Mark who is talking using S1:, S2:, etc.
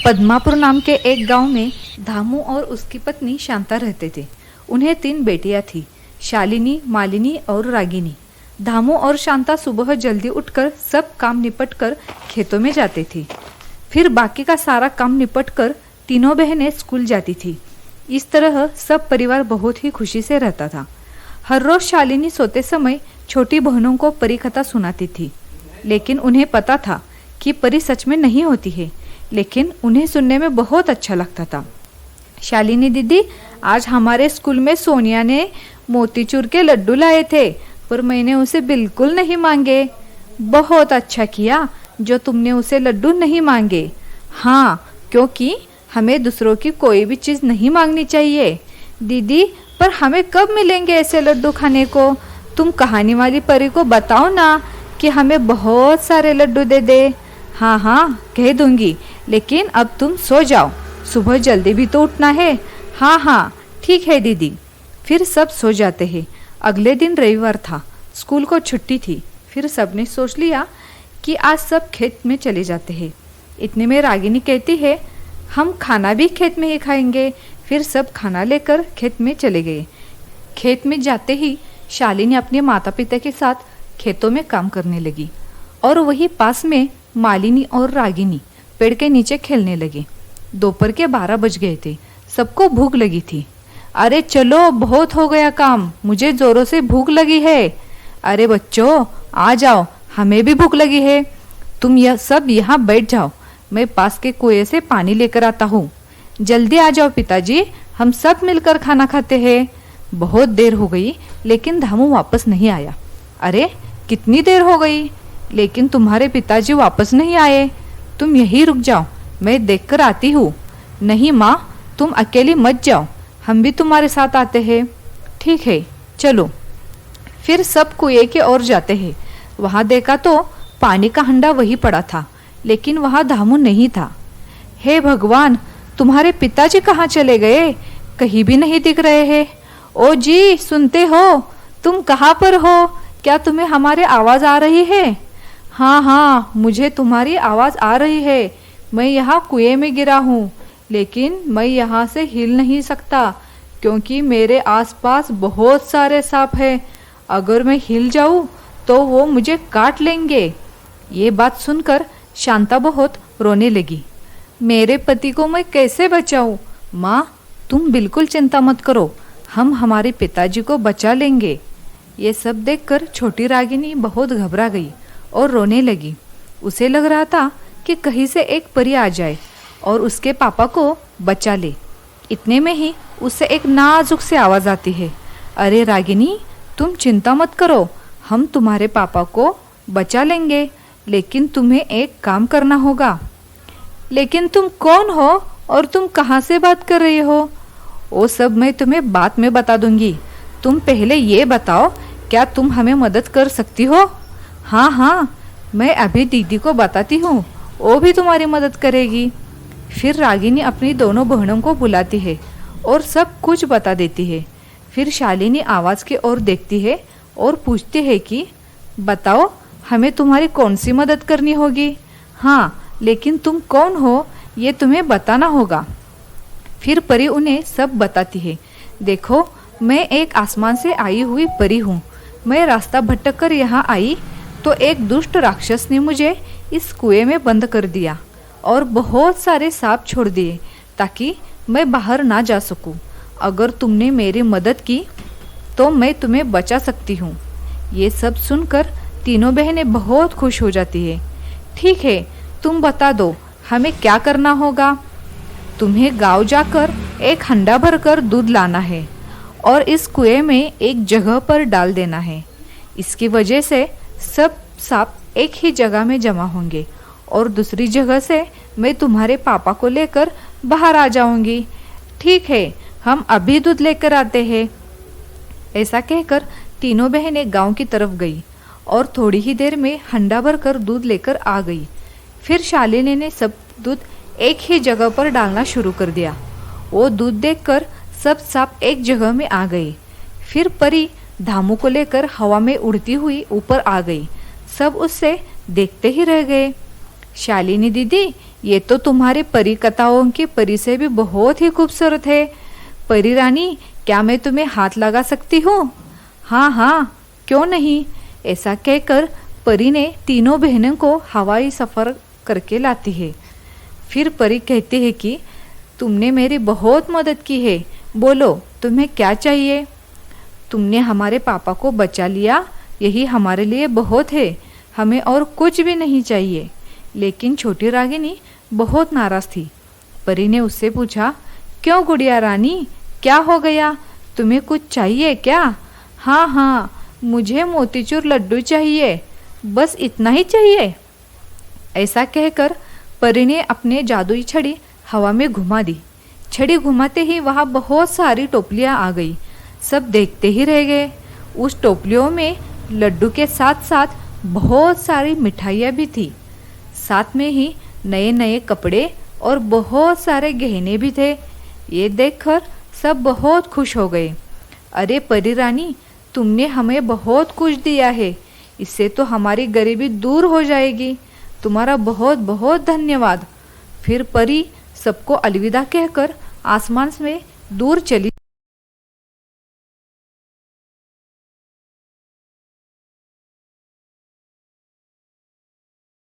S1: पद्मापुर नाम के एक गांव में धामू और उसकी पत्नी शांता रहते थे। उन्हें 3 बेटियां थी, शालिनी, मालिनी और रागिनी। धामू और शांता सुबह जल्दी उठकर सब काम निपटकर खेतों में जाते थे। फिर बाकी का सारा काम निपटकर तीनों बहनें स्कूल जाती थी। इस तरह सब परिवार बहुत ही खुशी से रहता था। हर रोज शालिनी सोते समय छोटी बहनों को परी कथा सुनाती थी, लेकिन उन्हें पता था कि परी सच में नहीं होती है, लेकिन उन्हें सुनने में बहुत अच्छा लगता था। शालिनी दीदी, आज हमारे स्कूल में सोनिया ने मोतीचूर के लड्डू लाए थे, पर मैंने उसे बिल्कुल नहीं मांगे। बहुत अच्छा किया जो तुमने उसे लड्डू नहीं मांगे। हाँ, क्योंकि हमें दूसरों की कोई भी चीज़ नहीं मांगनी चाहिए। दीदी, पर हमें कब मिलेंगे ऐसे लड्डू खाने को? तुम कहानी वाली परी को बताओ ना कि हमें बहुत सारे लड्डू दे दे। हाँ हाँ, कह दूंगी, लेकिन अब तुम सो जाओ, सुबह जल्दी भी तो उठना है। हाँ हाँ, ठीक है दीदी। फिर सब सो जाते हैं। अगले दिन रविवार था, स्कूल को छुट्टी थी। फिर सबने सोच लिया कि आज सब खेत में चले जाते हैं। इतने में रागिनी कहती है, हम खाना भी खेत में ही खाएंगे। फिर सब खाना लेकर खेत में चले गए। खेत में जाते ही शालिनी अपने माता पिता के साथ खेतों में काम करने लगी, और वही पास में मालिनी और रागिनी पेड़ के नीचे खेलने लगे। दोपहर के 12 बज गए थे। सबको भूख लगी थी। अरे चलो, बहुत हो गया काम, मुझे जोरों से भूख लगी है। अरे बच्चों, आ जाओ, हमें भी भूख लगी है। तुम यह सब यहाँ बैठ जाओ, मैं पास के कुएं से पानी लेकर आता हूँ। जल्दी आ जाओ पिताजी, हम सब मिलकर खाना खाते हैं। बहुत देर हो गई, लेकिन धामू वापस नहीं आया। अरे कितनी देर हो गई, लेकिन तुम्हारे पिताजी वापस नहीं आए। तुम यहीं रुक जाओ, मैं देखकर आती हूँ। नहीं माँ, तुम अकेली मत जाओ, हम भी तुम्हारे साथ आते हैं। ठीक है, चलो। फिर सब कुएं की ओर जाते हैं। वहाँ देखा तो पानी का हंडा वही पड़ा था, लेकिन वहाँ धामू नहीं था। हे भगवान, तुम्हारे पिताजी कहाँ चले गए? कहीं भी नहीं दिख रहे हैं। ओ जी, सुनते हो? तुम कहाँ पर हो? क्या तुम्हें हमारी आवाज़ आ रही है? हाँ हाँ, मुझे तुम्हारी आवाज़ आ रही है। मैं यहाँ कुएं में गिरा हूँ, लेकिन मैं यहाँ से हिल नहीं सकता, क्योंकि मेरे आसपास बहुत सारे सांप हैं। अगर मैं हिल जाऊँ तो वो मुझे काट लेंगे। ये बात सुनकर शांता बहुत रोने लगी। मेरे पति को मैं कैसे बचाऊं? माँ, तुम बिल्कुल चिंता मत करो, हम हमारे पिताजी को बचा लेंगे। ये सब देखकर छोटी रागिनी बहुत घबरा गई और रोने लगी। उसे लग रहा था कि कहीं से एक परी आ जाए और उसके पापा को बचा ले। इतने में ही उससे एक नाजुक सी आवाज़ आती है, अरे रागिनी, तुम चिंता मत करो, हम तुम्हारे पापा को बचा लेंगे, लेकिन तुम्हें एक काम करना होगा। लेकिन तुम कौन हो और तुम कहाँ से बात कर रही हो? वो सब मैं तुम्हें बाद में बता दूंगी। तुम पहले ये बताओ, क्या तुम हमें मदद कर सकती हो? हाँ हाँ, मैं अभी दीदी को बताती हूँ, वो भी तुम्हारी मदद करेगी। फिर रागिनी अपनी दोनों बहनों को बुलाती है और सब कुछ बता देती है। फिर शालिनी आवाज़ की ओर देखती है और पूछती है कि बताओ, हमें तुम्हारी कौन सी मदद करनी होगी? हाँ, लेकिन तुम कौन हो ये तुम्हें बताना होगा। फिर परी उन्हें सब बताती है। देखो, मैं एक आसमान से आई हुई परी हूँ। मैं रास्ता भटक कर यहाँ आई तो एक दुष्ट राक्षस ने मुझे इस कुएं में बंद कर दिया और बहुत सारे सांप छोड़ दिए ताकि मैं बाहर ना जा सकूं। अगर तुमने मेरी मदद की तो मैं तुम्हें बचा सकती हूँ। ये सब सुनकर तीनों बहनें बहुत खुश हो जाती है। ठीक है, तुम बता दो, हमें क्या करना होगा? तुम्हें गांव जाकर एक हंडा भरकर दूध लाना है और इस कुएं में एक जगह पर डाल देना है। इसकी वजह से सब सांप एक ही जगह में जमा होंगे और दूसरी जगह से मैं तुम्हारे पापा को लेकर बाहर आ जाऊंगी। ठीक है, हम अभी दूध लेकर आते हैं। ऐसा कहकर तीनों बहनें गांव की तरफ गई और थोड़ी ही देर में हंडा भरकर दूध लेकर आ गई। फिर शालिनी ने सब दूध एक ही जगह पर डालना शुरू कर दिया। वो दूध देखकर सब सांप एक जगह में आ गए। फिर परी धामू को लेकर हवा में उड़ती हुई ऊपर आ गई। सब उससे देखते ही रह गए। शालिनी दीदी, ये तो तुम्हारी परी कथाओं की परी से भी बहुत ही खूबसूरत है। परी रानी, क्या मैं तुम्हें हाथ लगा सकती हूँ? हाँ हाँ, क्यों नहीं। ऐसा कहकर परी ने तीनों बहनों को हवाई सफ़र करके लाती है। फिर परी कहती है कि तुमने मेरी बहुत मदद की है, बोलो तुम्हें क्या चाहिए। तुमने हमारे पापा को बचा लिया, यही हमारे लिए बहुत है, हमें और कुछ भी नहीं चाहिए। लेकिन छोटी रागिनी बहुत नाराज़ थी। परी ने उससे पूछा, क्यों गुड़िया रानी, क्या हो गया, तुम्हें कुछ चाहिए क्या? हाँ हाँ, मुझे मोतीचूर लड्डू चाहिए, बस इतना ही चाहिए। ऐसा कहकर परी ने अपने जादुई छड़ी हवा में घुमा दी। छड़ी घुमाते ही वहाँ बहुत सारी टोपलियाँ आ गई। सब देखते ही रह गए। उस टोपलियों में लड्डू के साथ साथ बहुत सारी मिठाइयाँ भी थी। साथ में ही नए नए कपड़े और बहुत सारे गहने भी थे। ये देखकर सब बहुत खुश हो गए। अरे परी रानी, तुमने हमें बहुत कुछ दिया है, इससे तो हमारी गरीबी दूर हो जाएगी। तुम्हारा बहुत बहुत धन्यवाद। फिर परी सबको अलविदा कहकर आसमान में दूर चली